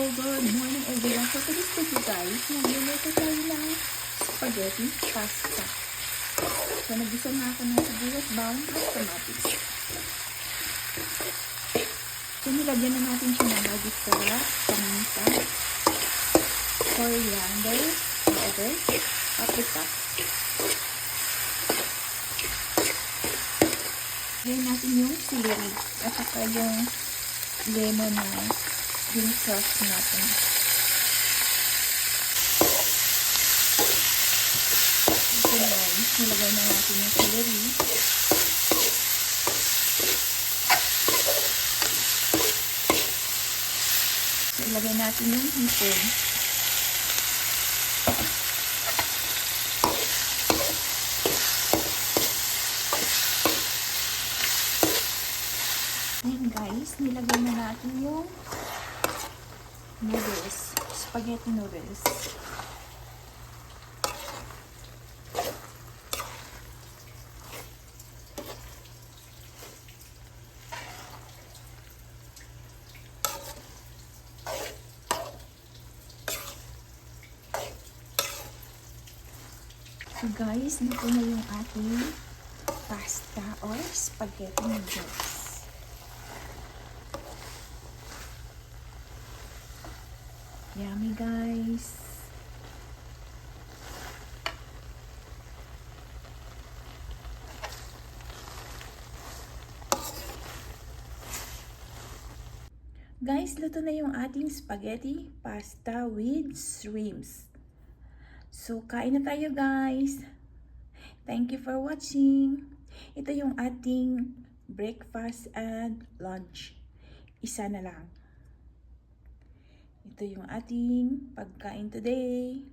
good morning everyone. So today's video guys, magluluto tayo ng spaghetti pasta. So nagisa na ako ng sibuyas, bawang at kamatis. So nilagyan na natin siya ng magic sarap, paminta, coriander powder, paprika. Lagyan natin yung celery at saka yung lemon na yung sauce natin. So guys, nilagay na natin yung celery. So ilagay natin yung hipon. Ayan guys, nilagay na natin yung noodles, spaghetti noodles. So guys, dito na yung ating pasta or spaghetti noodles. Yummy guys. Guys, luto na yung ating spaghetti pasta with shrimps. So, kain na tayo guys. Thank you for watching. Ito yung ating breakfast and lunch. Isa na lang. Ito yung ating pagkain today.